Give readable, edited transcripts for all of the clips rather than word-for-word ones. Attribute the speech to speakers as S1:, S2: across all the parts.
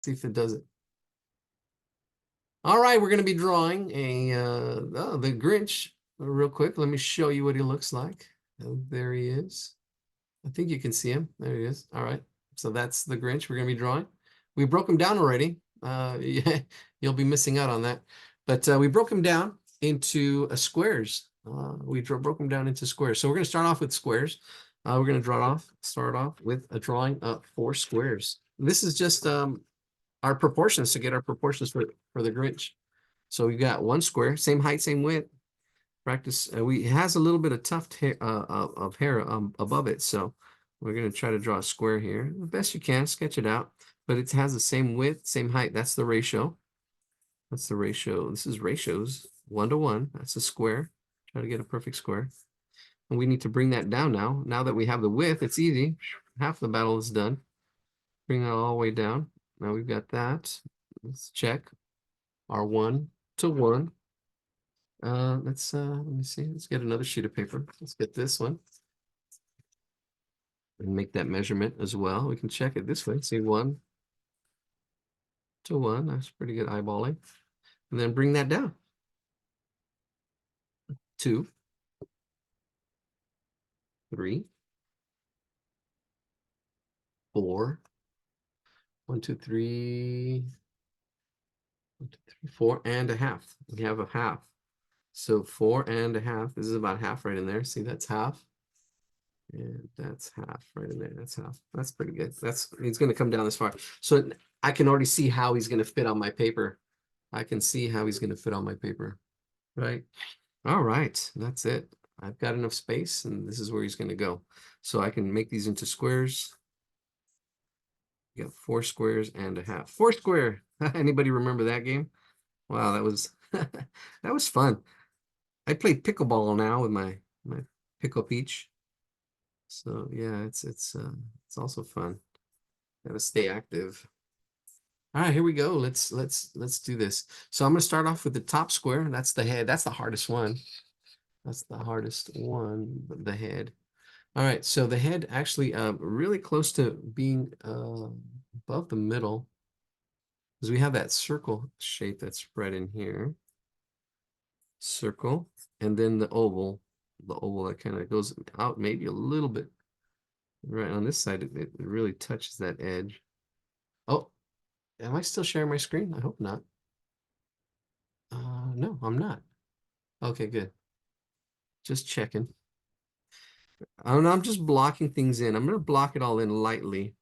S1: See if it does it. All right, we're going to be drawing the Grinch real quick. Let me show you what he looks like. Oh, there he is. I think you can see him. There he is. All right. So that's the Grinch we're going to be drawing. We broke him down already. Yeah, you'll be missing out on that. But we broke him down into squares. We broke him down into squares. So we're going to start off with squares. We're going to start off with a drawing of 4 squares. This is just our proportions to get our proportions for the Grinch. So we've got 1 square, same height, same width. Practice. It has a little bit of tuft hair of hair above it, so we're going to try to draw a square here the best you can. Sketch it out, but it has the same width, same height. That's the ratio. That's the ratio. This is ratios 1 to 1. That's a square. Try to get a perfect square. And we need to bring that down now. Now that we have the width, it's easy. Half the battle is done. Bring that all the way down. Now we've got that. Let's check our 1 to 1. Let me see. Let's get another sheet of paper. Let's get this one and make that measurement as well. We can check it this way. See 1 to 1. That's pretty good eyeballing. And then bring that down. 2, 3, 4. 1, 2, 3. 1, 2, 3, 4 and a half. We have a half. So 4 and a half. This is about half right in there. See, that's half. And that's half right in there. That's half. That's pretty good. He's going to come down this far. So I can already see how he's going to fit on my paper. I can see how he's going to fit on my paper. Right. All right. That's it. I've got enough space, and this is where he's going to go. So I can make these into squares. You got 4 squares and a half. 4 square. Anybody remember that game? Wow, that was that was fun. I play pickleball now with my pickle peach. So yeah, it's also fun. Gotta stay active. All right, here we go. Let's do this. So I'm gonna start off with the top square. That's the head. That's the hardest one. That's the hardest one, the head. All right, so the head actually really close to being above the middle, because we have that circle shape that's right in here. Circle, and then the oval that kind of goes out maybe a little bit. Right on this side, it really touches that edge. Oh, am I still sharing my screen? I hope not. No, I'm not. Okay, good. Just checking. I'm just blocking things in. I'm going to block it all in lightly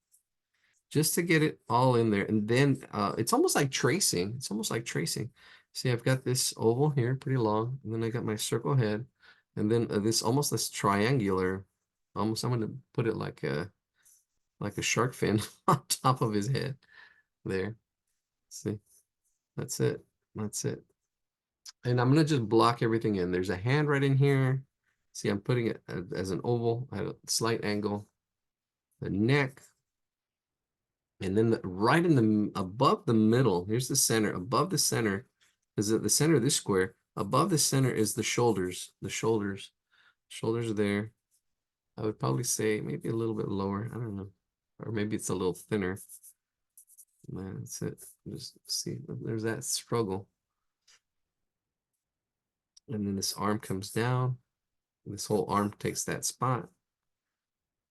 S1: just to get it all in there. And then it's almost like tracing. It's almost like tracing. See, I've got this oval here, pretty long. And then I got my circle head. And then this triangular, almost, I'm going to put it like a shark fin on top of his head there. See, that's it. That's it. And I'm going to just block everything in. There's a hand right in here. See, I'm putting it as an oval at a slight angle. The neck. And then right in the above the middle, here's the center. Above the center is at the center of this square. Above the center is the shoulders. The shoulders. Shoulders are there. I would probably say maybe a little bit lower. I don't know. Or maybe it's a little thinner. That's it. Just see, there's that struggle. And then this arm comes down. This whole arm takes that spot.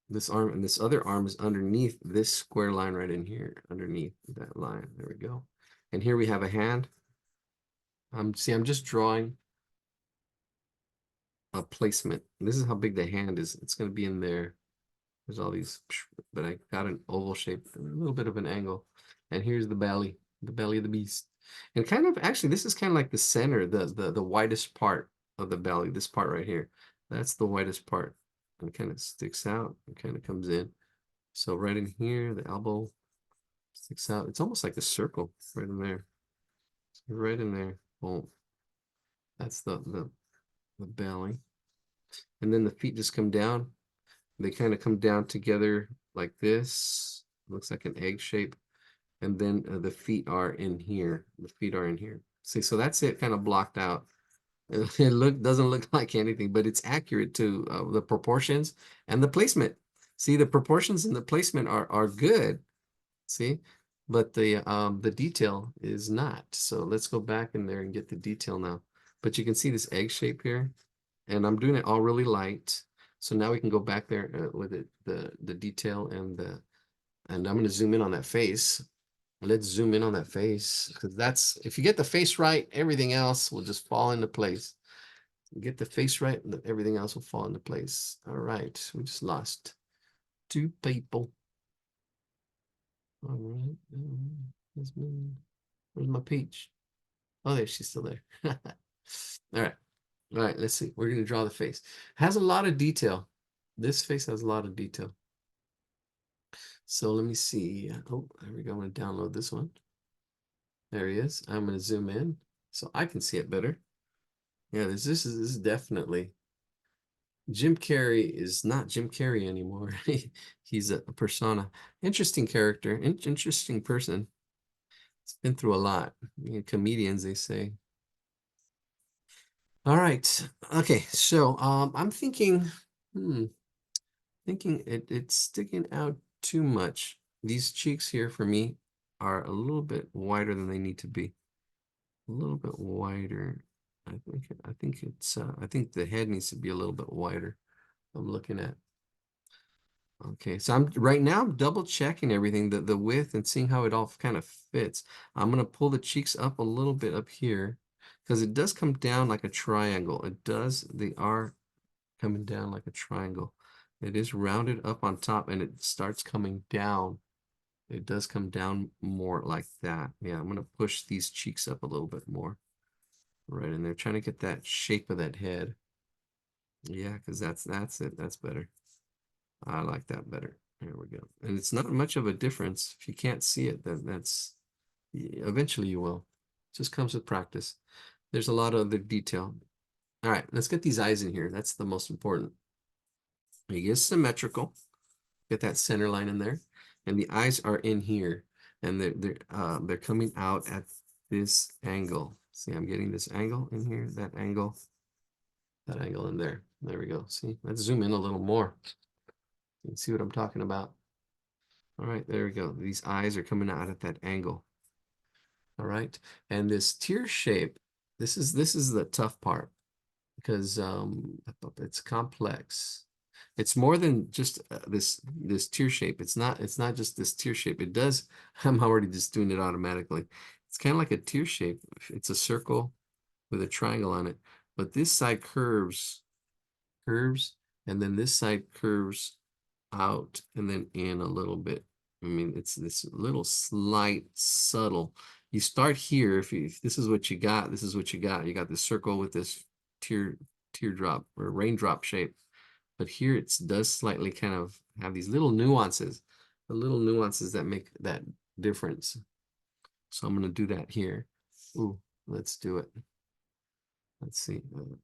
S1: This arm and this other arm is underneath this square line right in here, underneath that line. There we go. And here we have a hand. See, I'm just drawing a placement. This is how big the hand is. It's going to be in there. There's all these, but I got an oval shape, a little bit of an angle. And here's the belly of the beast. And kind of, actually, this is kind of like the center, the widest part of the belly, this part right here. That's the widest part. And it kind of sticks out and kind of comes in. So right in here, the elbow sticks out. It's almost like a circle right in there. Right in there. Boom. That's the belly. And then the feet just come down. They kind of come down together like this. Looks like an egg shape. And then the feet are in here. The feet are in here. See, so that's it, kind of blocked out. It doesn't look like anything, but it's accurate to the proportions and the placement. See, the proportions and the placement are good. See, but the detail is not. So let's go back in there and get the detail now. But you can see this egg shape here, and I'm doing it all really light. So now we can go back there with it, the detail and I'm going to zoom in on that face. Let's zoom in on that face, because that's, if you get the face right, everything else will just fall into place. Get the face right, and everything else will fall into place. All right, we just lost 2 people. All right, where's my peach? Oh, there, she's still there. All right, all right, let's see. We're gonna draw the face. Has a lot of detail. This face has a lot of detail. So let me see. Oh, there we go. I'm gonna download this one. There he is. I'm gonna zoom in so I can see it better. Yeah, this is definitely, Jim Carrey is not Jim Carrey anymore. He's a persona. Interesting character, interesting person. It's been through a lot. You know, comedians, they say. All right. Okay, so I'm thinking, hmm, thinking it's sticking out too much. These cheeks here for me are a little bit wider than they need to be. A little bit wider. I think the head needs to be a little bit wider. I'm looking at. Okay, so right now I'm double checking everything, the width, and seeing how it all kind of fits. I'm gonna pull the cheeks up a little bit up here because it does come down like a triangle. It does, they are coming down like a triangle. It is rounded up on top and it starts coming down. It does come down more like that. Yeah, I'm gonna push these cheeks up a little bit more. Right in there, trying to get that shape of that head. Yeah, because that's it. That's better. I like that better. There we go. And it's not much of a difference. If you can't see it, then eventually you will. Just comes with practice. There's a lot of the detail. All right, let's get these eyes in here. That's the most important. It is symmetrical. Get that center line in there. And the eyes are in here. And they're coming out at this angle. See, I'm getting this angle in here, that angle in there. There we go. See, let's zoom in a little more. You can see what I'm talking about. All right, there we go. These eyes are coming out at that angle. All right, and this tear shape, this is the tough part because it's complex. It's more than just this tear shape. It's not just this tear shape. It does. I'm already just doing it automatically. It's kind of like a tear shape. It's a circle with a triangle on it, but this side curves, and then this side curves out and then in a little bit. I mean, it's this little slight subtle. You start here. If this is what you got, this is what you got. You got this circle with this teardrop or raindrop shape. But here it does slightly kind of have these little nuances, the little nuances that make that difference. So I'm going to do that here. Ooh, let's do it. Let's see.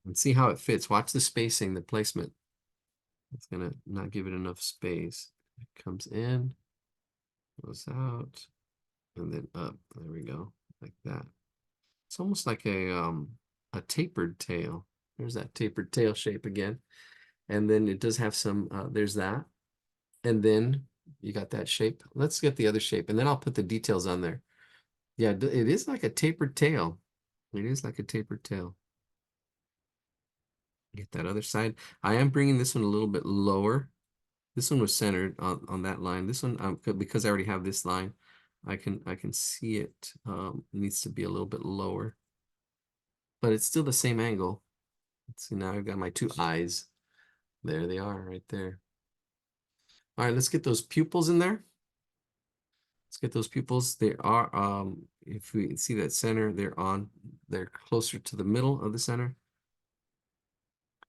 S1: And see how it fits. Watch the spacing, the placement. It's gonna not give it enough space. It comes in, goes out, and then up. There we go, like that. It's almost like a tapered tail. There's that tapered tail shape again. And then it does have some, there's that. And then you got that shape. Let's get the other shape, and then I'll put the details on there. Yeah, it is like a tapered tail. It is like a tapered tail. Get that other side. I am bringing this one a little bit lower. This one was centered on that line. This one, because I already have this line, I can see it. It needs to be a little bit lower, but it's still the same angle. Let's see, now I've got my 2 eyes. There they are, right there. All right, let's get those pupils in there. Let's get those pupils. They are, if we see that center, they're closer to the middle of the center.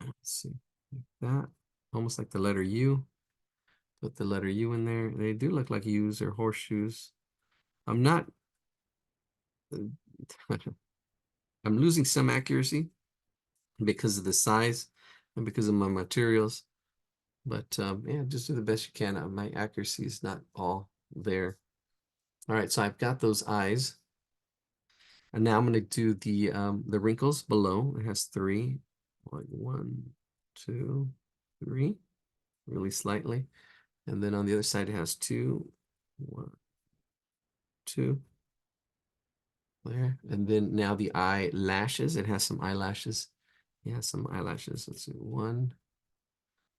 S1: Let's see, like that, almost like the letter U. Put the letter U in there. They do look like U's or horseshoes. I'm not, I'm losing some accuracy because of the size and because of my materials. But yeah, just do the best you can. My accuracy is not all there. All right, so I've got those eyes. And now I'm going to do the wrinkles below. It has 3, like 1, 2, 3, really slightly. And then on the other side, it has 2, 1, two. There. And then now the eyelashes. It has some eyelashes. Yeah, some eyelashes. Let's see. One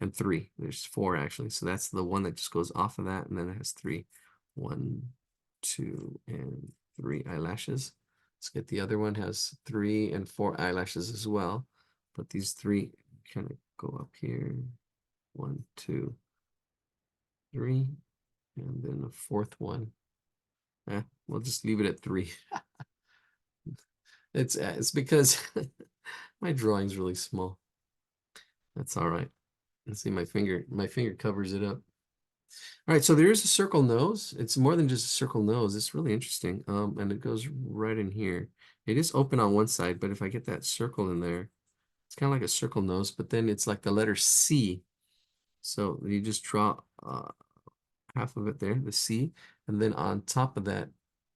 S1: and three. There's four actually. So that's the one that just goes off of that. And then it has three. One, two, and three eyelashes. Let's get the other one has 3 and 4 eyelashes as well. But these three kind of go up here. 1, 2, 3. And then a fourth one. We'll just leave it at 3. It's because my drawing's really small. That's all right. Let's see, my finger covers it up. All right, so there is a circle nose. It's more than just a circle nose. It's really interesting. And it goes right in here. It is open on one side, but if I get that circle in there, it's kind of like a circle nose, but then it's like the letter C. So you just draw half of it there, the C, and then on top of that,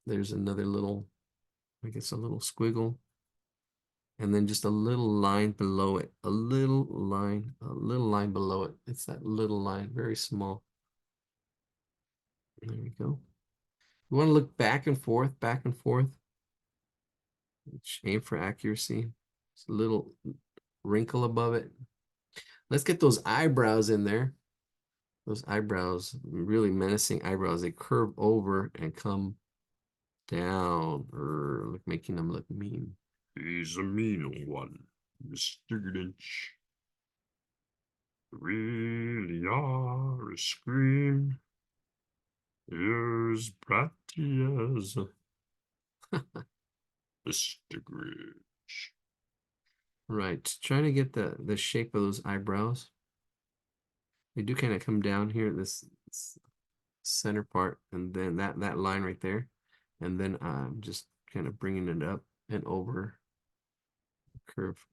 S1: there's another little, I guess a little squiggle, and then just a little line below it, a little line below it. It's that little line, very small. There we go. You want to look back and forth, back and forth. Aim for accuracy. Just a little wrinkle above it. Let's get those eyebrows in there. Those eyebrows, really menacing eyebrows. They curve over and come down, or making them look mean. He's a mean one, Mr. Grinch. Really are a scream. Ears bratty as Mr. Grinch. Right, trying to get the shape of those eyebrows. They do kind of come down here, this center part, and then that line right there, and then I'm just kind of bringing it up and over.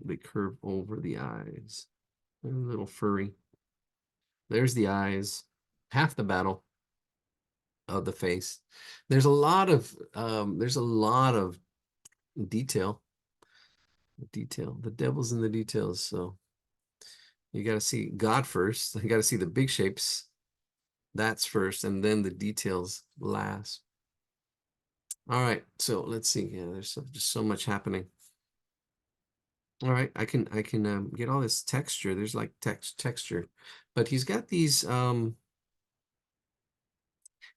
S1: They curve over the eyes. They're a little furry. There's the eyes. Half the battle of the face. There's a lot of detail. The devil's in the details. So you got to see God first. You got to see the big shapes. That's first, and then the details last. All right, so let's see. Yeah, there's just so much happening. All right, I can get all this texture. There's like texture, but he's got these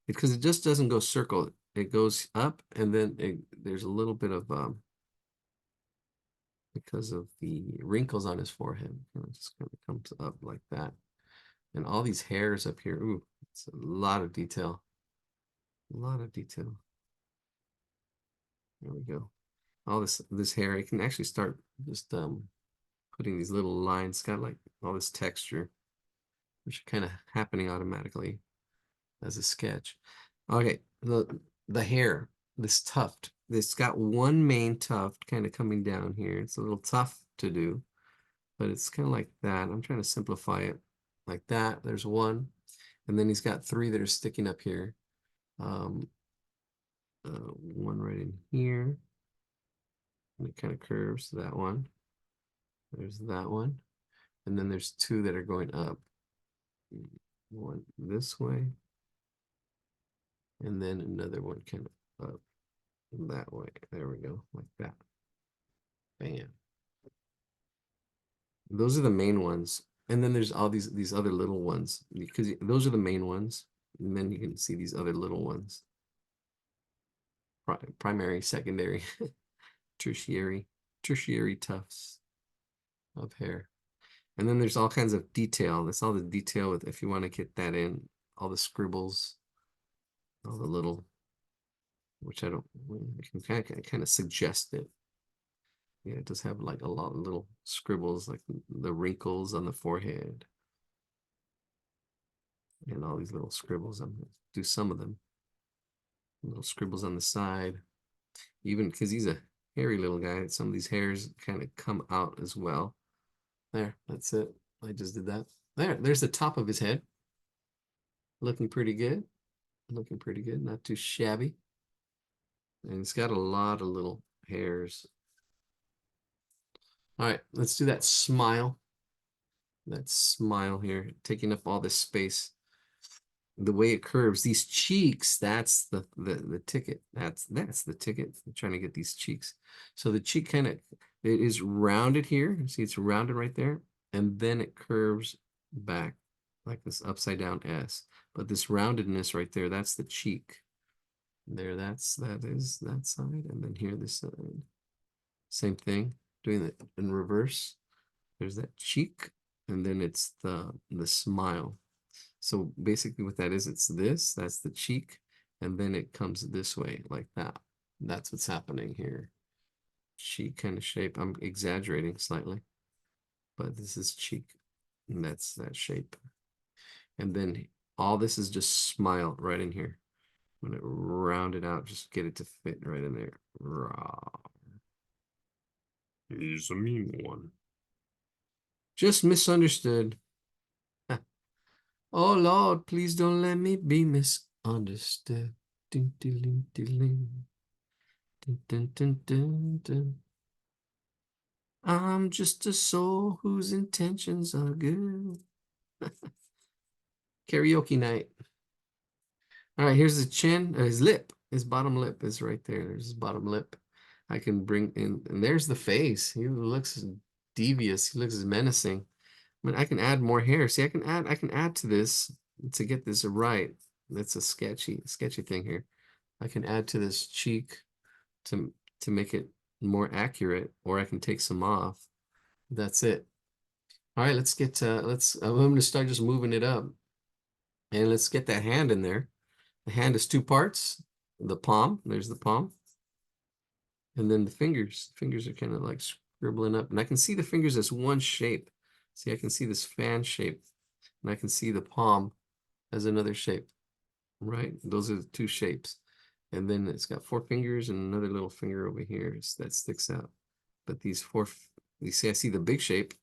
S1: because it just doesn't go circle. It goes up, and then there's a little bit of because of the wrinkles on his forehead. It just kind of comes up like that, and all these hairs up here. Ooh, it's a lot of detail. A lot of detail. There we go. All this hair. I can actually start just putting these little lines. It's got like all this texture, which are kind of happening automatically as a sketch. Okay, the hair, this tuft. It's got one main tuft kind of coming down here. It's a little tough to do, but it's kind of like that. I'm trying to simplify it like that. There's one, and then he's got 3 that are sticking up here. One right in here, and it kind of curves to that one. There's that one, and then there's 2 that are going up. One this way, and then another one kind of up that way. There we go, like that. Bam. Those are the main ones. And then there's all these other little ones, because those are the main ones. And then you can see these other little ones. Primary, secondary, tertiary tufts of hair. And then there's all kinds of detail. That's all the detail with, if you want to get that in, all the scribbles, all the little, which I can kind of suggest it. Yeah, it does have like a lot of little scribbles, like the wrinkles on the forehead. And all these little scribbles. I'm gonna do some of them. Little scribbles on the side. Even because he's a hairy little guy, some of these hairs kind of come out as well. There, that's it. I just did that. There's the top of his head. Looking pretty good. Looking pretty good, not too shabby. And it's got a lot of little hairs. All right, let's do that smile. That smile here, taking up all this space. the way it curves, these cheeks, that's the ticket. That's the ticket. I'm trying to get these cheeks. So the cheek kind of, it is rounded here. See, it's rounded right there. And then it curves back like this upside down S. But this roundedness right there, that's the cheek. There, that is that side. And then here, this side. Same thing, doing it in reverse. There's that cheek, and then it's the smile. So basically what that is, it's this, that's the cheek, and then it comes this way like that. That's what's happening here. Cheek kind of shape. I'm exaggerating slightly, but this is cheek, and that's that shape. And then all this is just smile right in here. I'm gonna round it out, just get it to fit right in there. He's a mean one. Just misunderstood. Oh Lord, please don't let me be misunderstood. Ding, ding, ding, ding, ding, ding, ding, ding, ding. I'm just a soul whose intentions are good. Karaoke night. All right, here's his chin, his lip. His bottom lip is right there. There's his bottom lip. I can bring in, and there's the face. He looks devious. He looks menacing. I mean, I can add more hair. See, I can add to this to get this right. That's a sketchy thing here. I can add to this cheek to make it more accurate, or I can take some off. That's it. All right, let's get I'm gonna start just moving it up. And let's get that hand in there. The hand is two parts. The palm, there's the palm. And then the fingers. Fingers are kind of like scribbling up. And I can see the fingers as one shape. See, I can see this fan shape. And I can see the palm as another shape. Right? Those are the two shapes. And then it's got four fingers and another little finger over here that sticks out. But these four, you see, I see the big shape.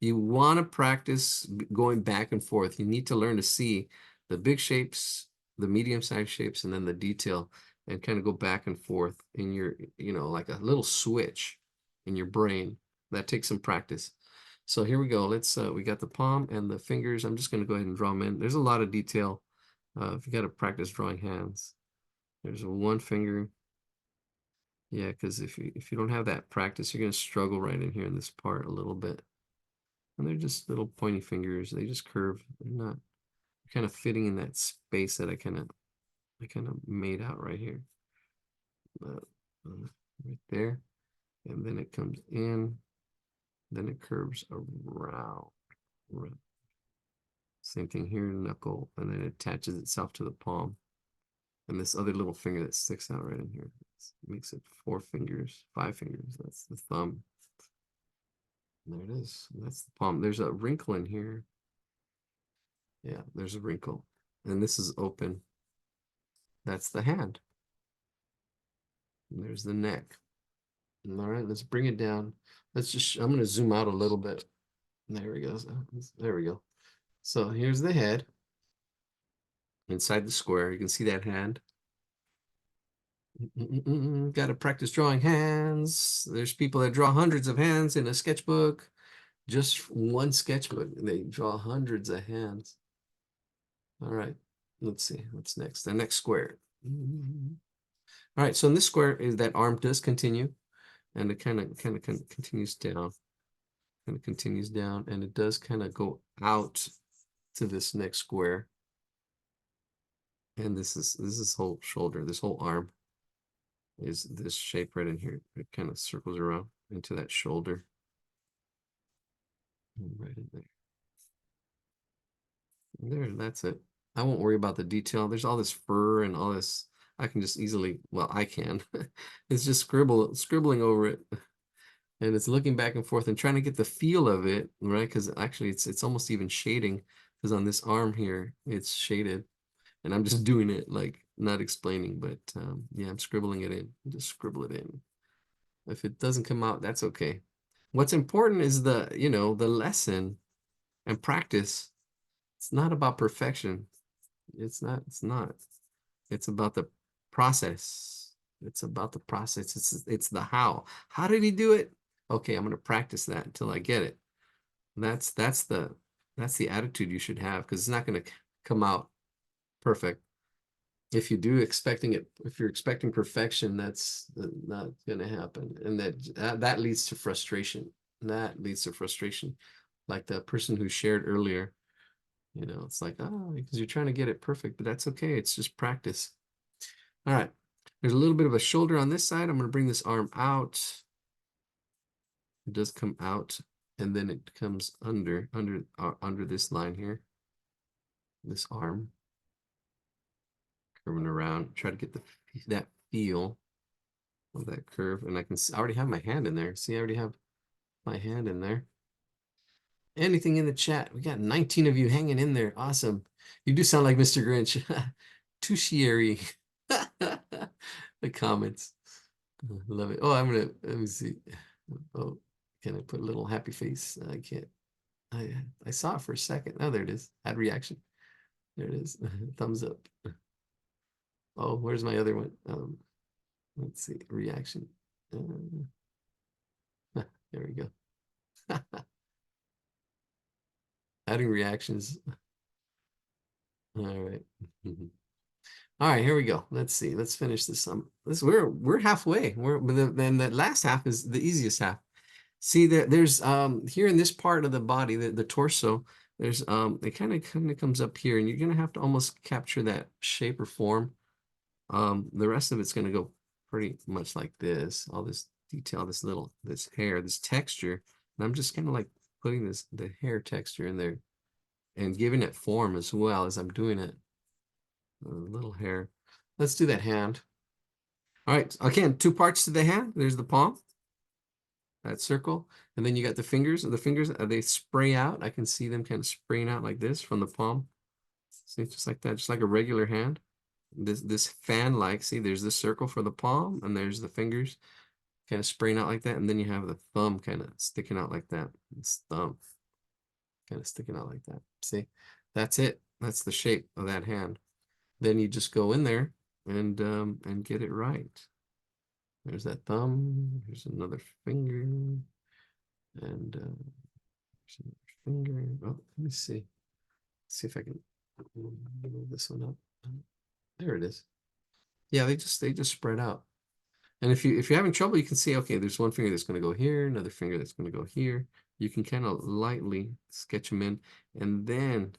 S1: You want to practice going back and forth. You need to learn to see the big shapes, the medium-sized shapes, and then the detail, and kind of go back and forth in your, like a little switch in your brain. That takes some practice. So here we go. Let's, we got the palm and the fingers. I'm just going to go ahead and draw them in. There's a lot of detail. If you got to practice drawing hands. There's one finger. Yeah, because if you don't have that practice, you're going to struggle right in here in this part a little bit. And they're just little pointy fingers. They just curve. They're not kind of fitting in that space that I kind of made out right here. Right there. And then it comes in. Then it curves around. Same thing here, knuckle. And then it attaches itself to the palm. And this other little finger that sticks out right in here. Makes it 4 fingers, 5 fingers. That's the thumb. There it is. That's the palm. There's a wrinkle in here. Yeah, there's a wrinkle. And this is open. That's the hand. And there's the neck. All right, let's bring it down. Let's just, I'm going to zoom out a little bit. There we go. There we go. So here's the head. Inside the square, you can see that hand. Got to practice drawing hands. There's people that draw hundreds of hands in a sketchbook. Just one sketchbook, they draw hundreds of hands. All right, let's see what's next. The next square. All right, so in this square is that arm does continue, and it kind of continues down, and it does kind of go out to this next square. And this is whole shoulder, this whole arm is this shape right in here. It kind of circles around into that shoulder. And right in there. There, that's it. I won't worry about the detail. There's all this fur and all this. I can just easily, well, I can. It's just scribbling over it. And it's looking back and forth and trying to get the feel of it, right? Because actually it's almost even shading, because on this arm here, it's shaded. And I'm just doing it, like not explaining, but yeah, I'm scribbling it in. Just scribble it in. If it doesn't come out, that's okay. What's important is the lesson and practice. It's not about perfection. It's not. It's about the process. It's about the process. It's the how. How did he do it? Okay, I'm going to practice that until I get it. That's the attitude you should have, because it's not going to come out perfect. If you do expecting it, if you're expecting perfection, that's not going to happen. And that leads to frustration. That leads to frustration. Like the person who shared earlier, you know, it's like, oh, because you're trying to get it perfect, but that's okay. It's just practice. All right. There's a little bit of a shoulder on this side. I'm going to bring this arm out. It does come out, and then it comes under this line here, this arm, curving around. Try to get that feel of that curve, and I can see, I already have my hand in there. See, I already have my hand in there. Anything in the chat? We got 19 of you hanging in there. Awesome. You do sound like Mr. Grinch. Touchieri. The comments. Love it. Oh, let me see. Oh, can I put a little happy face? I can't. I saw it for a second. Oh, there it is. Add reaction. There it is. Thumbs up. Oh, where's my other one? Let's see. Reaction. There we go. Adding reactions. All right. All right, here we go. Let's see. Let's finish this. We're halfway. Then that last half is the easiest half. See that there's here in this part of the body, the torso, there's it kind of comes up here, and you're gonna have to almost capture that shape or form. The rest of it's gonna go pretty much like this. All this detail, this hair, this texture, and I'm just kind of like putting the hair texture in there and giving it form as well as I'm doing it. A little hair. Let's do that hand. All right, again, two parts to the hand. There's the palm, that circle, and then you got the fingers. The fingers, they spray out. I can see them kind of spraying out like this from the palm. See, just like that, just like a regular hand. This fan-like, see, there's this circle for the palm, and there's the fingers kind of spraying out like that, and then you have the thumb kind of sticking out like that. This thumb kind of sticking out like that. See, that's it. That's the shape of that hand. Then you just go in there and get it right. There's that thumb. Here's another finger, and there's another finger. Oh, let me see. See if I can move this one up. There it is. Yeah, they just spread out. And if you're having trouble, you can see, okay, there's one finger that's going to go here, another finger that's going to go here. You can kind of lightly sketch them in, and then,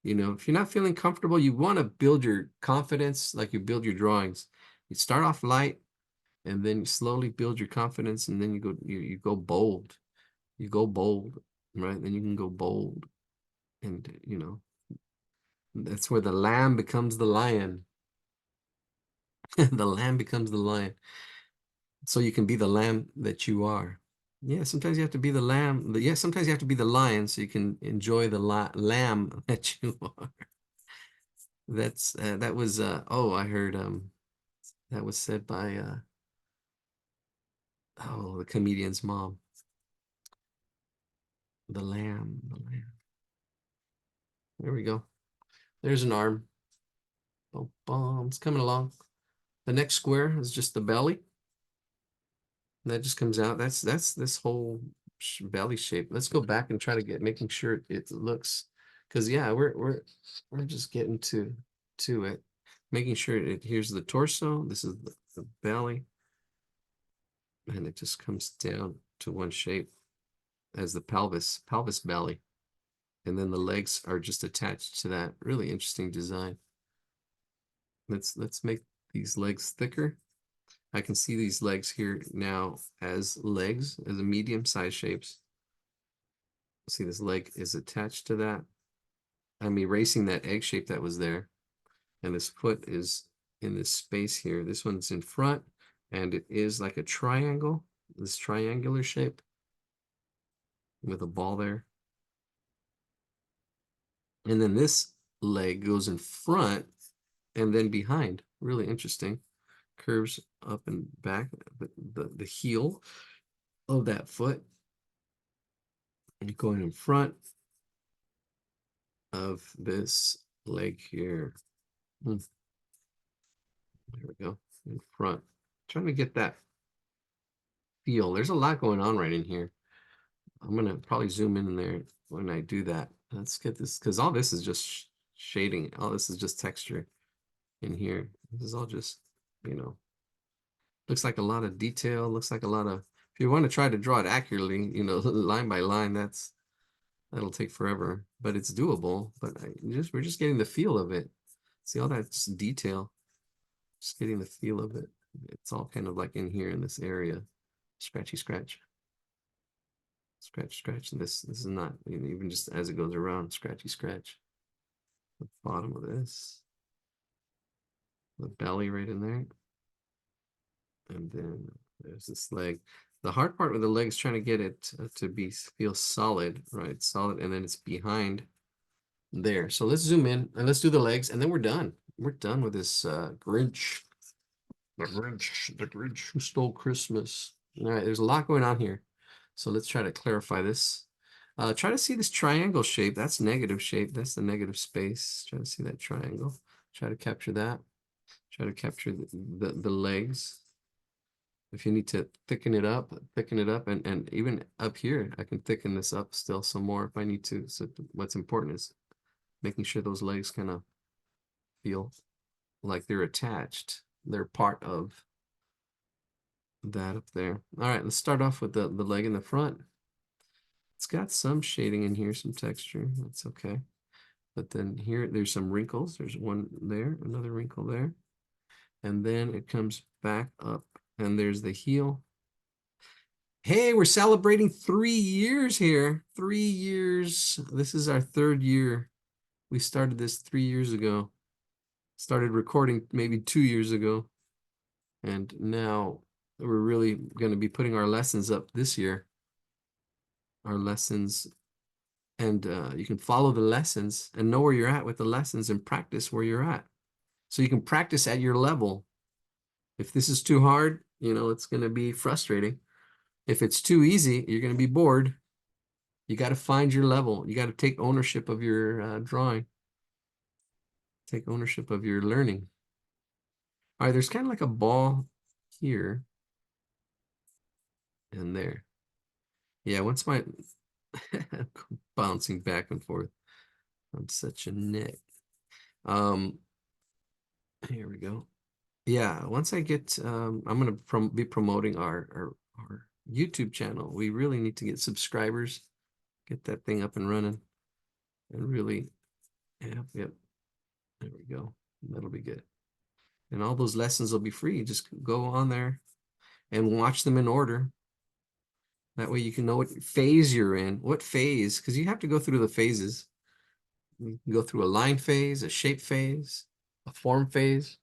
S1: you know, if you're not feeling comfortable, you want to build your confidence like you build your drawings. You start off light, and then you slowly build your confidence, and then you go bold. You go bold, right? Then you can go bold, and you know, that's where the lamb becomes the lion. The lamb becomes the lion. So you can be the lamb that you are. Yeah, sometimes you have to be the lamb. Yeah, sometimes you have to be the lion so you can enjoy the lamb that you are. That was oh, I heard that was said by oh, the comedian's mom. The lamb, the lamb. There we go. There's an arm. Boom, boom. It's coming along. The next square is just the belly. And that just comes out. That's this whole belly shape. Let's go back and try to making sure it looks, because yeah, we're just getting to it, making sure here's the torso. This is the belly, and it just comes down to one shape as the pelvis belly, and then the legs are just attached to that. Really interesting design. Let's make these legs thicker. I can see these legs here now as legs, as a medium-sized shapes. See, this leg is attached to that. I'm erasing that egg shape that was there. And this foot is in this space here. This one's in front, and it is like a triangle, this triangular shape with a ball there. And then this leg goes in front and then behind. Really interesting. Curves up and back, the heel of that foot, and going in front of this leg here. There we go, in front. Trying to get that feel. There's a lot going on right in here. I'm gonna probably zoom in there when I do that. Let's get this, because all this is just shading. All this is just texture in here. This is all just, you know, looks like a lot of detail, looks like a lot of, if you want to try to draw it accurately, you know, line by line, that'll take forever, but it's doable. But we're just getting the feel of it. See all that detail, just getting the feel of it. It's all kind of like in here in this area. Scratchy scratch. Scratch, scratch. This is not, even just as it goes around, scratchy scratch. The bottom of this. The belly right in there. And then there's this leg. The hard part with the leg is trying to get it to feel solid, right? Solid, and then it's behind there. So let's zoom in and let's do the legs, and then we're done. We're done with this Grinch. The Grinch who stole Christmas. All right, there's a lot going on here. So let's try to clarify this. Try to see this triangle shape. That's negative shape. That's the negative space. Try to see that triangle. Try to capture that. Try to capture the legs. If you need to thicken it up, and even up here, I can thicken this up still some more if I need to. So what's important is making sure those legs kind of feel like they're attached. They're part of that up there. All right, let's start off with the leg in the front. It's got some shading in here, some texture. That's okay. But then here, there's some wrinkles. There's one there, another wrinkle there. And then it comes back up, and there's the heel. Hey, we're celebrating 3 years here. 3 years. This is our 3rd year. We started this 3 years ago. Started recording maybe 2 years ago. And now we're really going to be putting our lessons up this year. Our lessons. And you can follow the lessons and know where you're at with the lessons and practice where you're at. So you can practice at your level. If this is too hard, you know, it's going to be frustrating. If it's too easy, you're going to be bored. You got to find your level. You got to take ownership of your drawing. Take ownership of your learning. All right, there's kind of like a ball here and there. Yeah, once my bouncing back and forth. I'm such a nit. Here we go. Yeah, once I get, I'm going to be promoting our YouTube channel. We really need to get subscribers, get that thing up and running, and really, yep. There we go. That'll be good. And all those lessons will be free. Just go on there and watch them in order. That way you can know what phase you're in, what phase, because you have to go through the phases. You can go through a line phase, a shape phase, a form phase,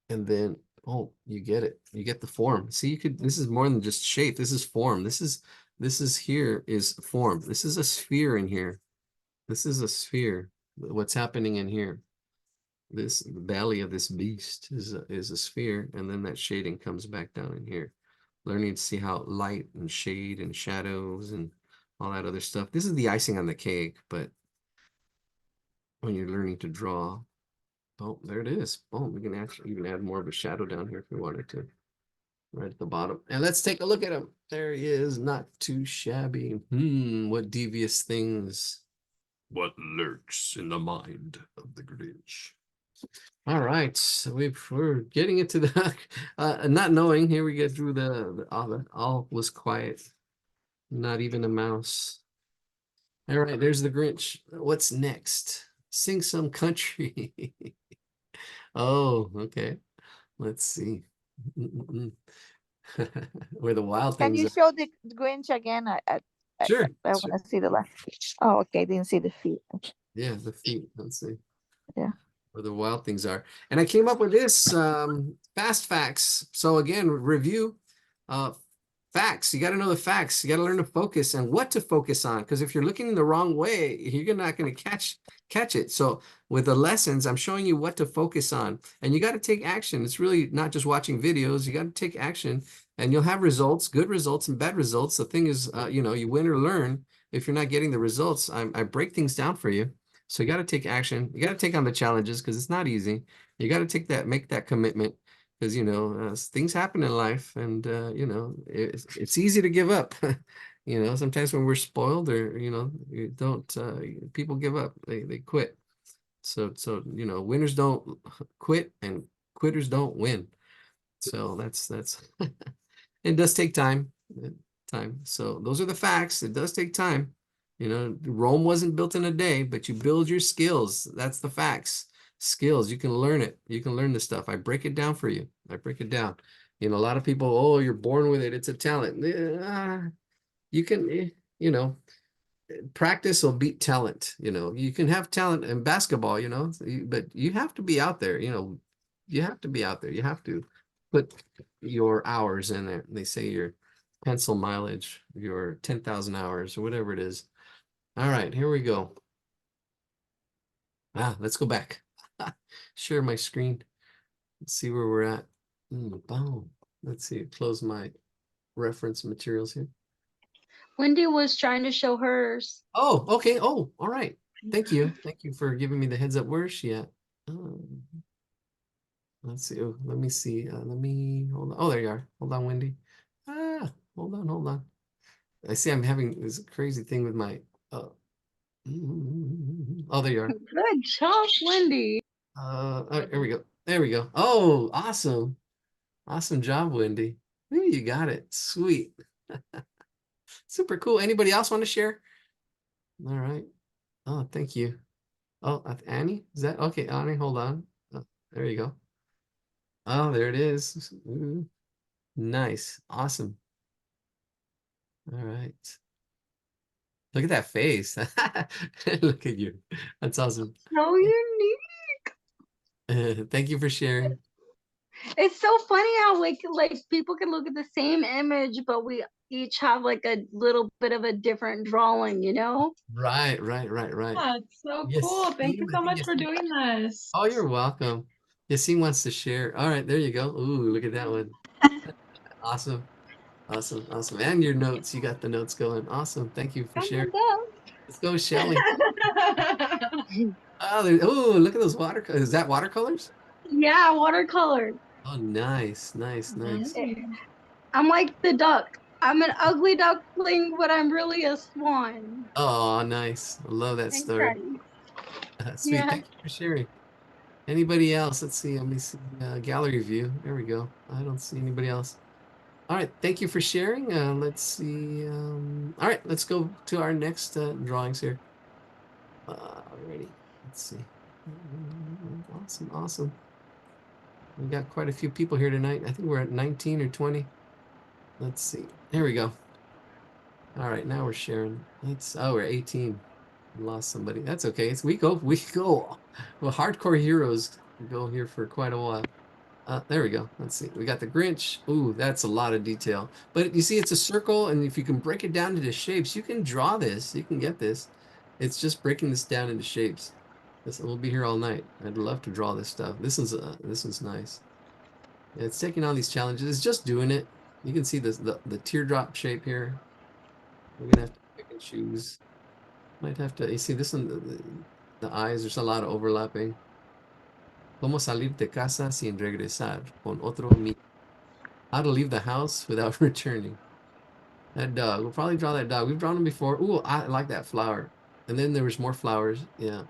S1: and then, oh, you get it. You get the form. See, this is more than just shape. This is form. This is here is form. This is a sphere in here. This is a sphere. What's happening in here? This belly of this beast is a sphere, and then that shading comes back down in here. Learning to see how light and shade and shadows and all that other stuff. This is the icing on the cake, but when you're learning to draw, oh, there it is. Oh, we can actually even add more of a shadow down here if we wanted to, right at the bottom. And let's take a look at him. There he is, not too shabby. What devious things. What lurks in the mind of the Grinch? All right, so we're getting into the not knowing. Here we get through all was quiet, not even a mouse. All right, there's the Grinch. What's next? Sing some country. Oh, okay. Let's see. Where the wild
S2: Can
S1: things
S2: you
S1: are.
S2: show the Grinch again?
S1: Sure.
S2: I want to see the left. Oh, okay. Didn't see the feet.
S1: Yeah, the feet. Let's see.
S2: Yeah.
S1: Where the wild things are. And I came up with this fast facts. So again, review facts. You got to know the facts. You got to learn to focus and what to focus on. Because if you're looking the wrong way, you're not going to catch it. So with the lessons, I'm showing you what to focus on. And you got to take action. It's really not just watching videos. You got to take action. And you'll have results, good results and bad results. The thing is, you win or learn. If you're not getting the results, I break things down for you. So you got to take action. You got to take on the challenges because it's not easy. You got to make that commitment because, things happen in life and, it's easy to give up. Sometimes when we're spoiled or, you don't, people give up, they quit. So winners don't quit and quitters don't win. So that's it does take time. Time. So those are the facts. It does take time. Rome wasn't built in a day, but you build your skills. That's the facts. Skills. You can learn it. You can learn the stuff. I break it down for you. I break it down. A lot of people, oh, you're born with it. It's a talent. You can, practice will beat talent. You can have talent in basketball, but you have to be out there. You have to be out there. You have to put your hours in there. They say your pencil mileage, your 10,000 hours or whatever it is. All right, here we go. Let's go back. Share my screen. Let's see where we're at. Boom. Let's see. Close my reference materials here.
S3: Wendy was trying to show hers.
S1: Oh, okay. Oh, all right. Thank you. Thank you for giving me the heads up. Where is she at? Let's see. Oh, let me see. Let me hold on. Oh, there you are. Hold on, Wendy. Hold on, hold on. I see I'm having this crazy thing with my oh, there you are.
S3: Good job, Wendy.
S1: There we go. There we go. Oh, awesome. Awesome job, Wendy. Ooh, you got it. Sweet. Super cool. Anybody else want to share? All right. Oh, thank you. Oh, Annie? Is that okay? Annie, hold on. There you go. Oh, there it is. Ooh, nice. Awesome. All right. Look at that face. Look at you. That's awesome.
S3: So unique.
S1: Thank you for sharing.
S3: It's so funny how like people can look at the same image, but we each have like a little bit of a different drawing, you know?
S1: Right.
S4: Yeah, it's so cool.
S1: Yes.
S4: Thank you so much for doing this.
S1: Oh, you're welcome. Yassine wants to share. All right, there you go. Ooh, look at that one. Awesome. Awesome. Awesome. And your notes. You got the notes going. Awesome. Thank you for sharing. Let's go, Shelly. Oh, look at those watercolors. Is that watercolors?
S3: Yeah, watercolor.
S1: Oh, nice, nice, nice.
S3: I'm like the duck. I'm an ugly duckling, but I'm really a swan.
S1: Oh, nice. I love that
S3: And
S1: story.
S3: cruddy.
S1: Sweet.
S3: Yeah.
S1: Thank you for sharing. Anybody else? Let's see. Let me see. Gallery view. There we go. I don't see anybody else. All right. Thank you for sharing. Let's see. All right. Let's go to our next drawings here. Alrighty. Let's see. Awesome. Awesome. We got quite a few people here tonight. I think we're at 19 or 20. Let's see. Here we go. All right. Now we're sharing. We're 18. Lost somebody. That's okay. We go. Well, hardcore heroes go here for quite a while. There we go. Let's see. We got the Grinch. Ooh, that's a lot of detail. But you see, it's a circle, and if you can break it down into shapes, you can draw this. You can get this. It's just breaking this down into shapes. We'll be here all night. I'd love to draw this stuff. This one's nice. Yeah, it's taking on these challenges. It's just doing it. You can see the teardrop shape here. We're gonna have to pick and choose. Might have to. You see this one, the eyes. There's a lot of overlapping. ¿Cómo salir de casa sin regresar con otro mí? How to leave the house without returning. That dog. We'll probably draw that dog. We've drawn them before. Ooh, I like that flower. And then there was more flowers. Yeah.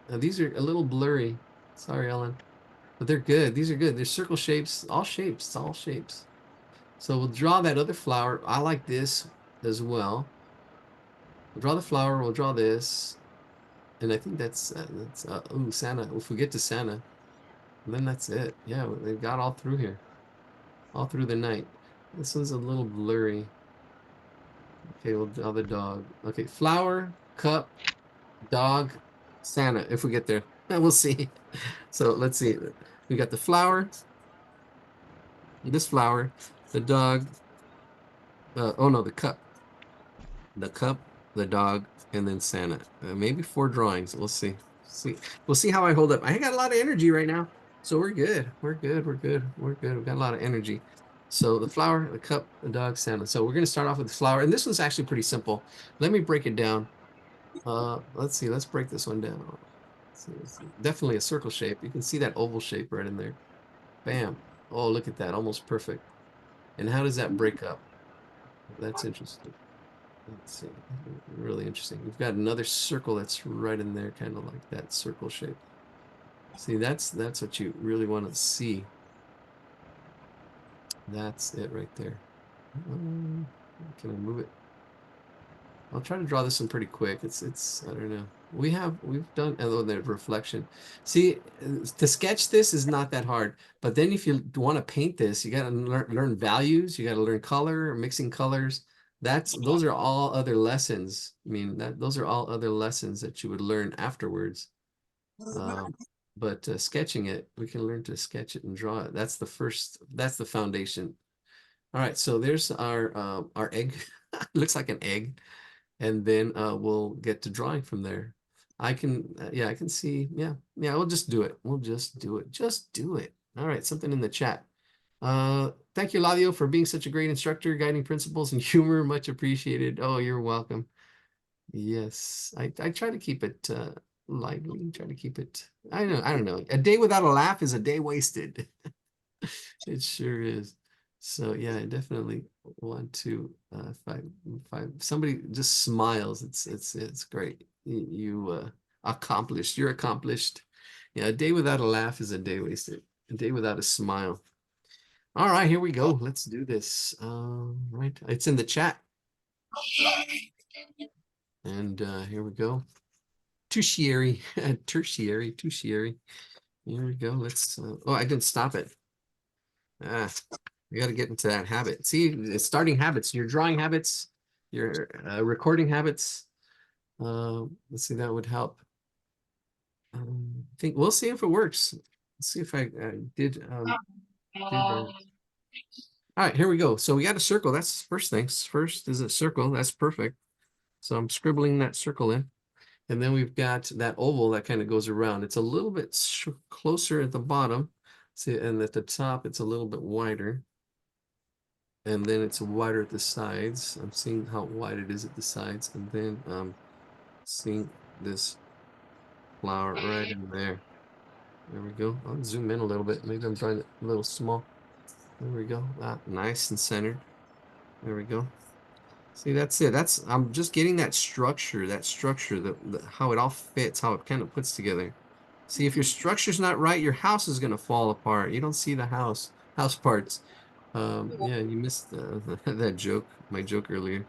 S1: Now these are a little blurry. Sorry, Ellen. But they're good. These are good. They're circle shapes. All shapes. It's all shapes. So we'll draw that other flower. I like this as well. We'll draw the flower. We'll draw this. And I think ooh, Santa. If we get to Santa, then that's it. Yeah, they've got all through here. All through the night. This one's a little blurry. Okay, we'll draw the dog. Okay, flower, cup, dog, Santa, if we get there. We'll see. So let's see. We got the flower, this flower, the dog, oh no, the cup. The cup, the dog, and then Santa. Maybe 4 drawings. We'll see. We'll see how I hold up. I got a lot of energy right now. So we're good. We're good. We're good. We're good. We've got a lot of energy. So the flower, the cup, the dog, Santa. So we're going to start off with the flower. And this one's actually pretty simple. Let me break it down. Let's see. Let's break this one down. Let's see. Definitely a circle shape. You can see that oval shape right in there. Bam. Oh, look at that. Almost perfect. And how does that break up? That's interesting. Let's see. Really interesting. We've got another circle that's right in there, kind of like that circle shape. See, that's what you really want to see. That's it right there. Can I move it? I'll try to draw this one pretty quick. It's I don't know. We've done the reflection. See, to sketch this is not that hard. But then if you want to paint this, you got to learn values. You got to learn color, mixing colors. Those are all other lessons. I mean, those are all other lessons that you would learn afterwards. But sketching it, we can learn to sketch it and draw it. That's the foundation. All right, so there's our egg. Looks like an egg. And then we'll get to drawing from there. I can see. Yeah, we'll just do it. We'll just do it. Just do it. All right, something in the chat. Thank you, Ladio, for being such a great instructor, guiding principles and humor. Much appreciated. Oh, you're welcome. Yes, I try to keep it lively. Try to keep it. I don't know. A day without a laugh is a day wasted. It sure is. So yeah, I definitely want to. If somebody just smiles, it's great. You accomplished. You're accomplished. Yeah, a day without a laugh is a day wasted. A day without a smile. All right, here we go. Let's do this. Right, it's in the chat. And here we go. Tertiary, tertiary. Here we go. Let's. Oh, I didn't stop it. Ah, you got to get into that habit. See, it's starting habits, your drawing habits, your recording habits. Let's see, that would help. I think we'll see if it works. Let's see if I did. All right, here we go. So we got a circle. That's first things. First is a circle. That's perfect. So I'm scribbling that circle in. And then we've got that oval that kind of goes around. It's a little bit closer at the bottom. See, and at the top, it's a little bit wider. And then it's wider at the sides. I'm seeing how wide it is at the sides. And then seeing this flower right in there. There we go. I'll zoom in a little bit. Maybe I'm drawing it a little small. There we go. Nice and centered. There we go. See, that's it. I'm just getting that structure, how it all fits, how it kind of puts together. See, if your structure's not right, your house is gonna fall apart. You don't see the house parts. Yeah, you missed that joke, my joke earlier.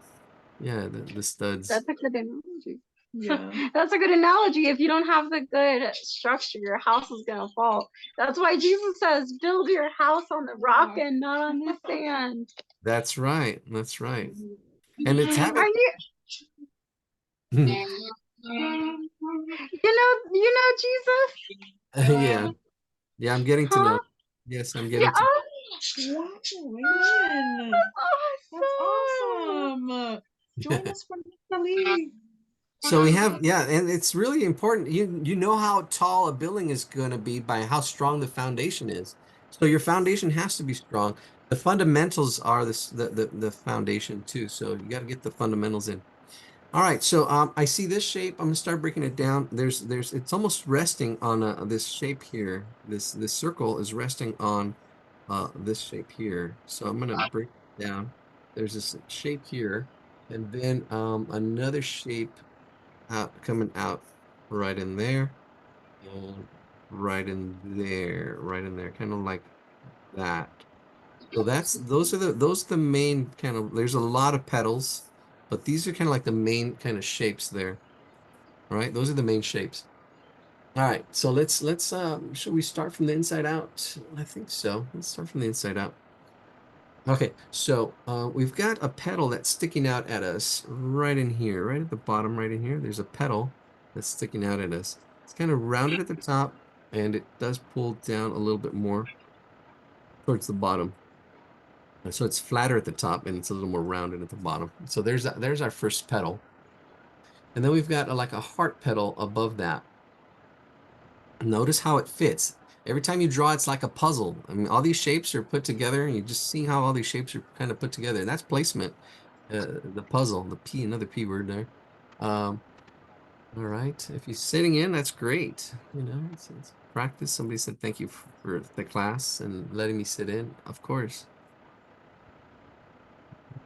S1: Yeah, the studs.
S3: That's a good analogy.
S4: Yeah.
S3: That's a good analogy. If you don't have the good structure, your house is gonna fall. That's why Jesus says, "Build your house on the rock and not on the sand."
S1: That's right. That's right. And it's having.
S3: Are you know Jesus?
S1: Yeah. Yeah, I'm getting to
S3: Huh?
S1: know. Yes, I'm getting
S3: Yeah.
S1: to.
S4: Wow, amen. That's
S3: Awesome.
S4: awesome. Join us for Italy.
S1: So we have, yeah, and it's really important. You know how tall a building is going to be by how strong the foundation is. So your foundation has to be strong. The fundamentals are the foundation too. So you got to get the fundamentals in. All right, so I see this shape. I'm gonna start breaking it down. It's almost resting on this shape here. This circle is resting on this shape here. So I'm gonna break it down. There's this shape here, and then another shape coming out right in there, and right in there, kind of like that. So those are the main kind of. There's a lot of petals, but these are kind of like the main kind of shapes there. All right, those are the main shapes. All right, so let's should we start from the inside out? I think so. Let's start from the inside out. Okay, so we've got a petal that's sticking out at us right in here, right at the bottom, right in here. There's a petal that's sticking out at us. It's kind of rounded at the top, and it does pull down a little bit more towards the bottom. So it's flatter at the top, and it's a little more rounded at the bottom. So there's our first petal, and then we've got like a heart petal above that. Notice how it fits. Every time you draw, it's like a puzzle. I mean, all these shapes are put together, and you just see how all these shapes are kind of put together. And that's placement, the puzzle, another P word there. All right. If you're sitting in, that's great. You know, it's practice. Somebody said thank you for the class and letting me sit in. Of course.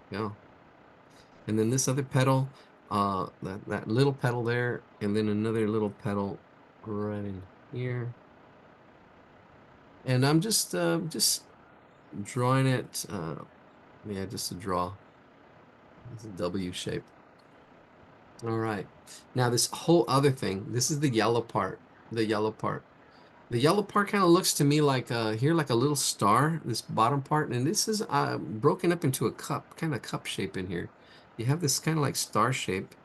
S1: Yeah. And then this other petal, that little petal there, and then another little petal right in here. And I'm just drawing it, yeah, just a draw. It's a W shape. All right. Now this whole other thing, this is the yellow part, the yellow part. The yellow part kind of looks to me like here like a little star, this bottom part, and this is broken up into a cup, kind of cup shape in here. You have this kind of like star shape.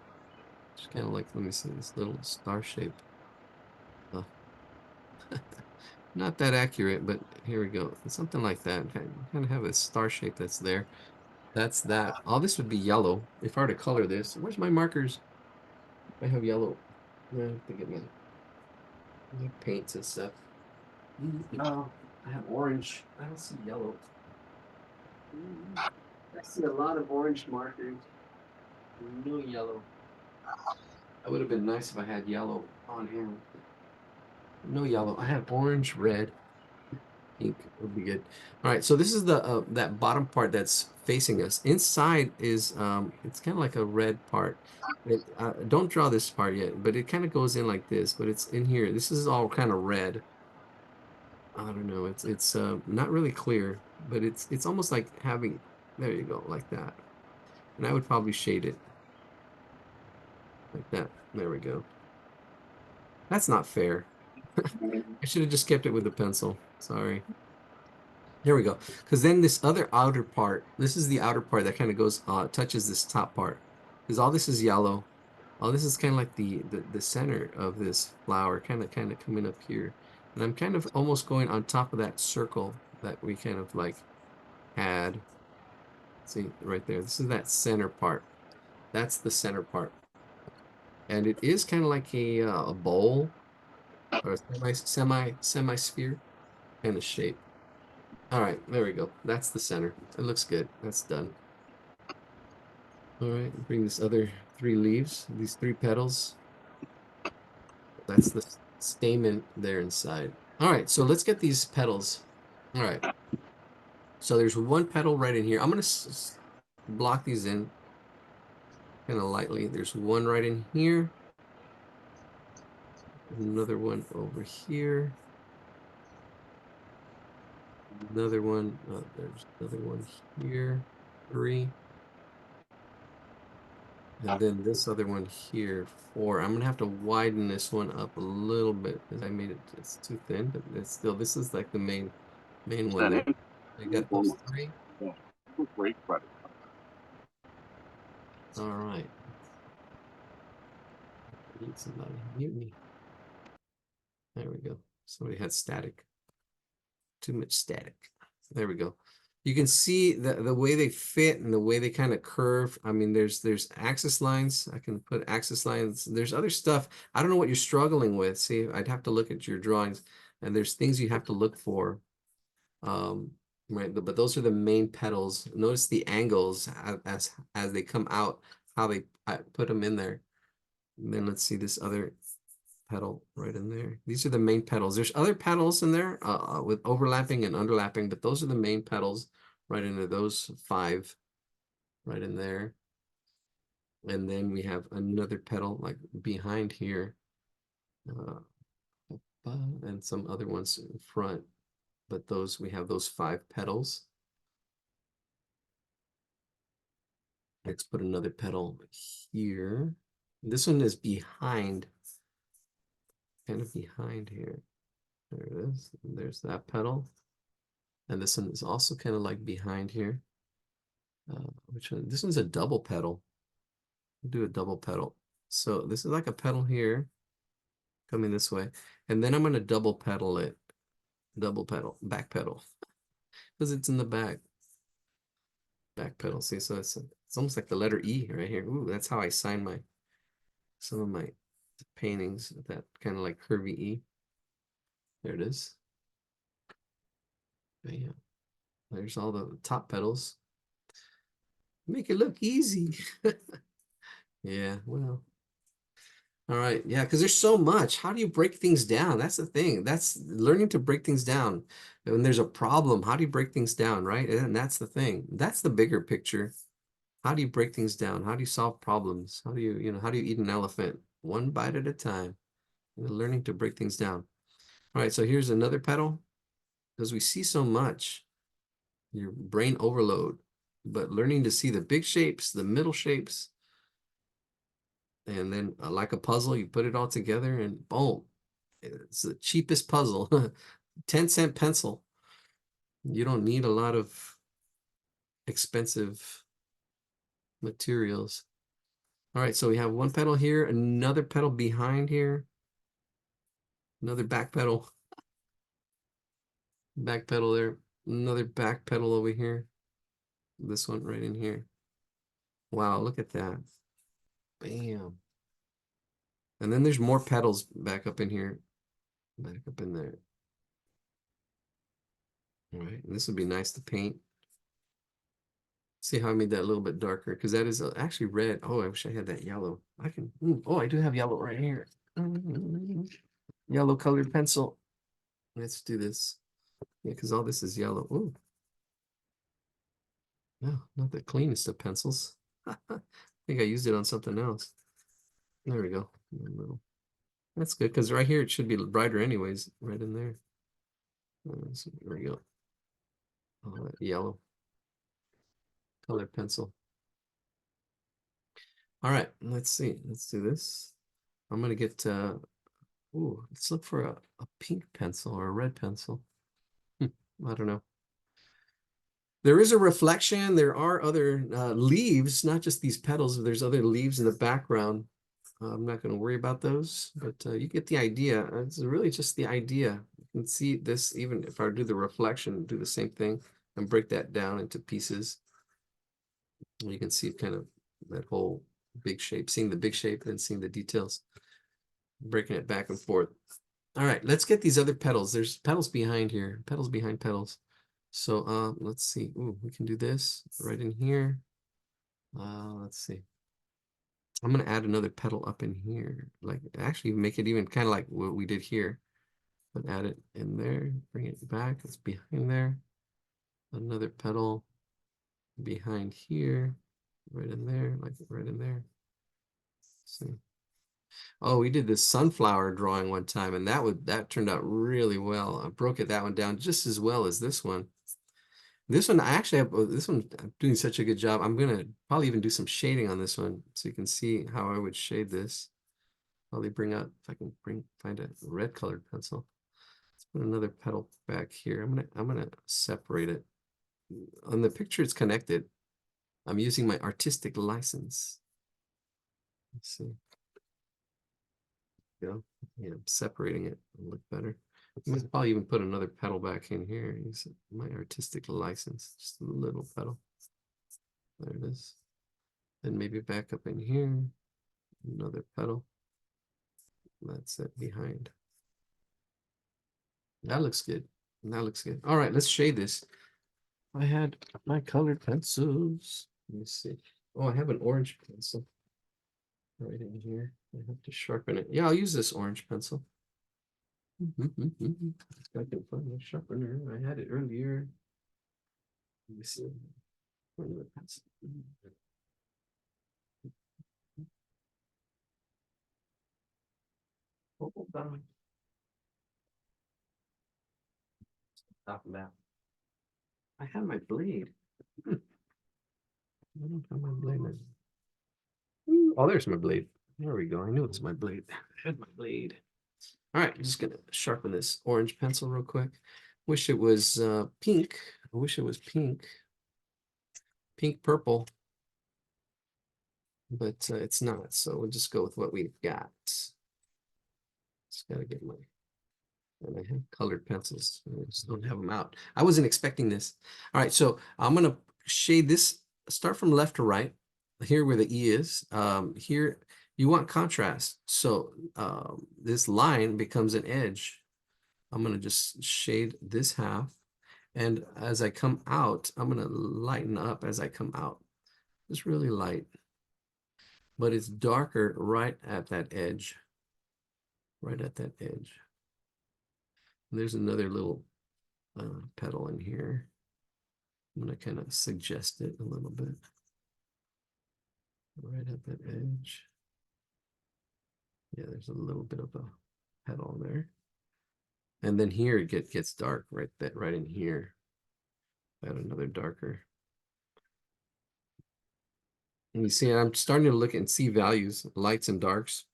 S1: Just kind of like, let me see, this little star shape. Uh, not that accurate, but here we go. Something like that. Kind of have a star shape that's there. That's that. All this would be yellow. If I were to color this, where's my markers? I have yellow. I have to get my paints and stuff. Oh, I have orange. I don't see yellow. I see a lot of orange markers. No yellow. That would have been nice if I had yellow on here. No yellow. I have orange, red, pink would be good. All right, so this is the that bottom part that's facing us. Inside is it's kind of like a red part. Don't draw this part yet, but it kind of goes in like this, but it's in here. This is all kind of red. I don't know. It's not really clear, but it's almost like having, there you go, like that. And I would probably shade it like that. There we go. That's not fair. I should have just kept it with the pencil. Sorry. Here we go. Because then this other outer part, this is the outer part that kind of goes, touches this top part. Because all this is yellow. All this is kind of like the center of this flower, kind of coming up here. And I'm kind of almost going on top of that circle that we kind of like had. See right there. This is that center part. That's the center part. And it is kind of like a bowl or a semi sphere kind of shape. All right, there we go. That's the center. It looks good. That's done. All right, bring this other three leaves, these three petals. That's the stamen there inside. All right, so let's get these petals. All right. So there's one petal right in here. I'm gonna block these in kind of lightly. There's one right in here. Another one over here. Another one. There's another one here. Three. And then this other one here, four. I'm gonna have to widen this one up a little bit because I made it, it's too thin, but it's still, this is like the main one there. I got those three. All right. Need somebody mute me. There we go. Somebody had static. Too much static. There we go. You can see the way they fit and the way they kind of curve. I mean, there's axis lines. I can put axis lines. There's other stuff. I don't know what you're struggling with. See, I'd have to look at your drawings, and there's things you have to look for. Right, but those are the main petals. Notice the angles as they come out, how I put them in there. And then let's see this other petal right in there. These are the main petals. There's other petals in there with overlapping and underlapping, but those are the main petals right into those five right in there. And then we have another petal like behind here and some other ones in front, but those, we have those five petals. Let's put another petal here. This one is behind, kind of behind here. There it is. And there's that petal. And this one is also kind of like behind here. Which one? This one's a double petal. We'll do a double petal. So this is like a petal here, coming this way. And then I'm going to double petal it. Double petal, back pedal. Because it's in the back. Back pedal. See, so it's almost like the letter E right here. Ooh, that's how I sign some of my paintings, that kind of like curvy E. There it is. Bam. There's all the top petals. Make it look easy. Yeah, well. All right. Yeah, because there's so much. How do you break things down? That's the thing. That's learning to break things down. When there's a problem, how do you break things down, right? And that's the thing. That's the bigger picture. How do you break things down? How do you solve problems? How do you, how do you eat an elephant? One bite at a time. Learning to break things down. All right, so here's another petal. because we see so much, your brain overload, but learning to see the big shapes, the middle shapes, and then like a puzzle, you put it all together and boom, it's the cheapest puzzle. 10-cent pencil. You don't need a lot of expensive materials. All right, so we have one pedal here, another pedal behind here, another back pedal there, another back pedal over here, this one right in here. Wow, look at that. Bam. And then there's more pedals back up in here, back up in there. All right, and this would be nice to paint. See how I made that a little bit darker, because that is actually red. Oh, I wish I had that yellow. I can, oh, I do have yellow right here. Yellow colored pencil. Let's do this. Yeah, because all this is yellow. Ooh. No, not the cleanest of pencils. I think I used it on something else. There we go. That's good, because right here it should be brighter anyways, right in there. So there we go. Oh, yellow colored pencil. All right, let's see. Let's do this. I'm gonna get ooh, let's look for a pink pencil or a red pencil. I don't know. There is a reflection. There are other leaves, not just these petals. There's other leaves in the background. I'm not going to worry about those, but you get the idea. It's really just the idea. You can see this, even if I do the reflection, do the same thing and break that down into pieces. You can see kind of that whole big shape, seeing the big shape, then seeing the details, breaking it back and forth. All right, let's get these other petals. There's petals behind here, petals behind petals. So let's see. Ooh, we can do this right in here. Let's see. I'm gonna add another petal up in here. Like actually make it even kind of like what we did here. But add it in there, bring it back. It's behind there. Another petal behind here, right in there, like right in there. Let's see. Oh, we did this sunflower drawing one time, and that turned out really well. I broke that one down just as well as this one. This one, I actually have, this one, I'm doing such a good job. I'm gonna probably even do some shading on this one so you can see how I would shade this. Probably bring out, if I can find a red colored pencil. Let's put another petal back here. I'm gonna separate it. On the picture, it's connected. I'm using my artistic license. Let's see. Yeah, I'm separating it. It'll look better. I might probably even put another petal back in here. Use my artistic license, just a little petal. There it is. Then maybe back up in here, another petal. That's it behind. That looks good. That looks good. All right, let's shade this. I had my colored pencils. Let me see. Oh, I have an orange pencil right in here. I have to sharpen it. Yeah, I'll use this orange pencil. I can find the sharpener. I had it earlier. Let me see. Where did the pencil? Hold on. Stop that. I have my blade. I don't have my blade. Oh, there's my blade. There we go. I knew it was my blade. I had my blade. All right, I'm just gonna sharpen this orange pencil real quick. Wish it was pink. I wish it was pink. Pink purple. But it's not, so we'll just go with what we've got. Just gotta get my, and I have colored pencils. I just don't have them out. I wasn't expecting this. All right, so I'm gonna shade this, start from left to right, here where the E is. Here, you want contrast. So this line becomes an edge. I'm gonna just shade this half. And as I come out, I'm gonna lighten up as I come out. Just really light. But it's darker right at that edge. Right at that edge. And there's another little petal in here. I'm gonna kind of suggest it a little bit. Right at that edge. Yeah, there's a little bit of a petal there. And then here it gets dark right in here. Add another darker. And you see, I'm starting to look and see values, lights and darks.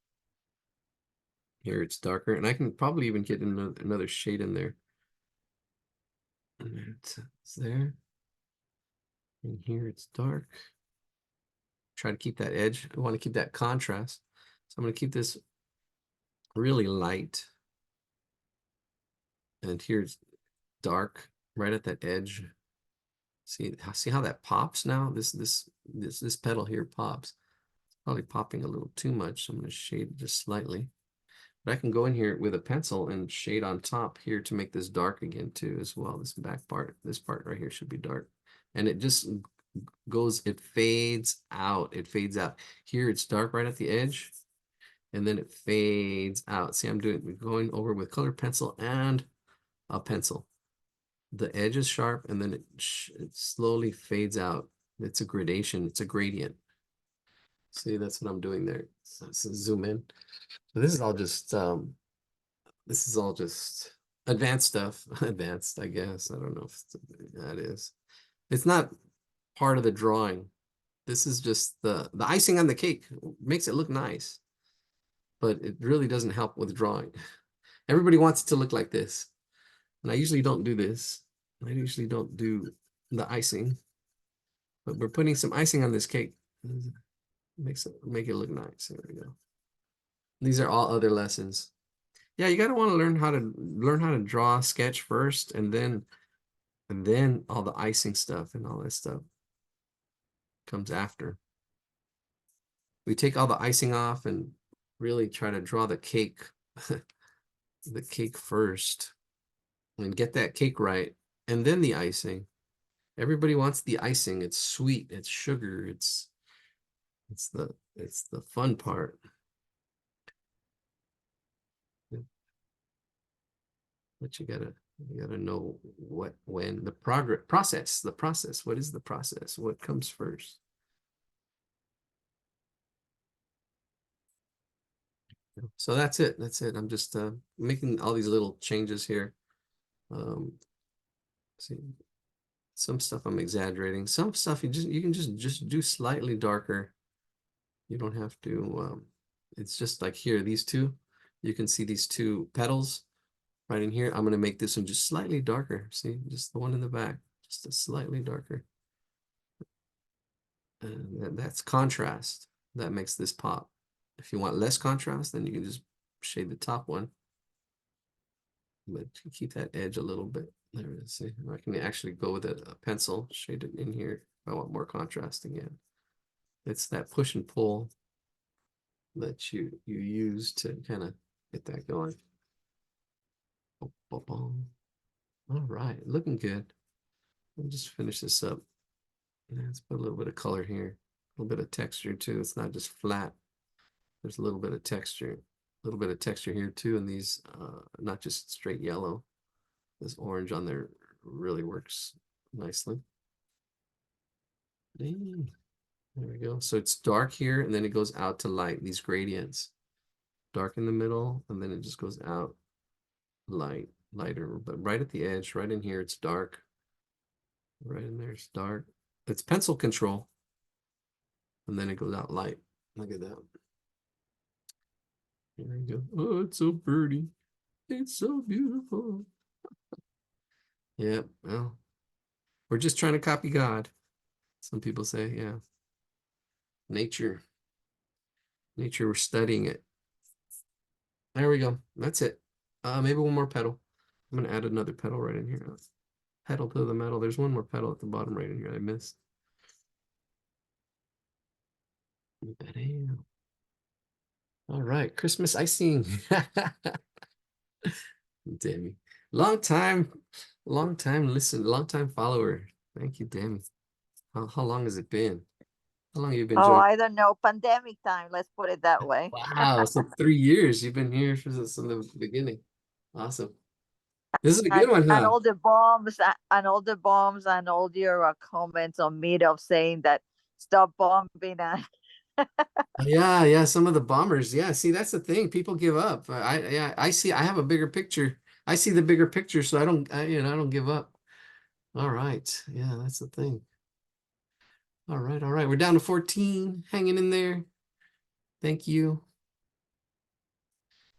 S1: Here it's darker, and I can probably even get another shade in there. And it's there. And here it's dark. Try to keep that edge. I want to keep that contrast. So I'm going to keep this really light. And here's dark right at that edge. See how that pops now? This petal here pops. It's probably popping a little too much. So I'm going to shade it just slightly. But I can go in here with a pencil and shade on top here to make this dark again too as well. This back part, this part right here should be dark. And it just goes, it fades out. It fades out. Here it's dark right at the edge. And then it fades out. See, I'm going over with colored pencil and a pencil. The edge is sharp and then it slowly fades out. It's a gradation. It's a gradient. See, that's what I'm doing there. So zoom in. This is all just advanced stuff. Advanced, I guess. I don't know if that is. It's not part of the drawing. This is just the icing on the cake. Makes it look nice, but it really doesn't help with drawing. Everybody wants it to look like this, and I usually don't do this. I usually don't do the icing, but we're putting some icing on this cake. Make it look nice. There we go. These are all other lessons. Yeah, you gotta want to learn how to draw, sketch first, and then all the icing stuff and all that stuff comes after. We take all the icing off and really try to draw the cake, the cake first, and get that cake right, and then the icing. Everybody wants the icing. It's sweet. It's sugar. It's the fun part. But you gotta know when the process. What is the process? What comes first? So that's it. I'm just making all these little changes here. See, some stuff I'm exaggerating. Some stuff you can just do slightly darker. You don't have to. It's just like here, these two. You can see these two petals right in here. I'm going to make this one just slightly darker. See, just the one in the back, just a slightly darker. And that's contrast. That makes this pop. If you want less contrast, then you can just shade the top one. But keep that edge a little bit. There it is. See, I can actually go with a pencil, shade it in here if I want more contrast again. It's that push and pull that you use to kind of get that going. All right, looking good. I'll just finish this up. Let's put a little bit of color here, a little bit of texture too. It's not just flat. There's a little bit of texture, here too. And these, not just straight yellow. This orange on there really works nicely. There we go. So it's dark here, and then it goes out to light. These gradients, dark in the middle, and then it just goes out lighter. But right at the edge, right in here, it's dark. Right in there, it's dark. It's pencil control, and then it goes out light. Look at that. Here we go. Oh, it's so pretty. It's so beautiful. Yeah, well, we're just trying to copy God. Some people say, yeah. Nature, we're studying it. There we go. That's it. Maybe one more petal. I'm gonna add another petal right in here. Petal to the metal. There's one more petal at the bottom right in here I missed. All right, Christmas icing. Dammy. Long time follower. Thank you, Dammy. How long has it been? How long have you been
S2: Oh,
S1: joining?
S2: I don't know. Pandemic time, let's put it that way.
S1: Wow, so 3 years you've been here since the beginning. Awesome. This is a good one,
S2: And
S1: huh?
S2: all the bombs and all the bombs and all your comments on Meetup saying that stop bombing and
S1: Yeah, some of the bombers. Yeah, see, that's the thing. People give up. I see. I have a bigger picture. I see the bigger picture, so I don't give up. All right. Yeah, that's the thing. All right, all right. We're down to 14, hanging in there. Thank you.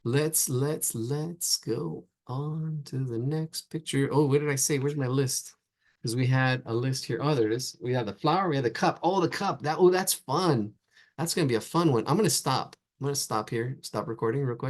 S1: Let's go on to the next picture. Oh, what did I say? Where's my list? Because we had a list here. Oh, there it is. We had the flower, we had the cup. Oh, the cup. That's fun. That's gonna be a fun one. I'm gonna stop. I'm gonna stop here. Stop recording real quick.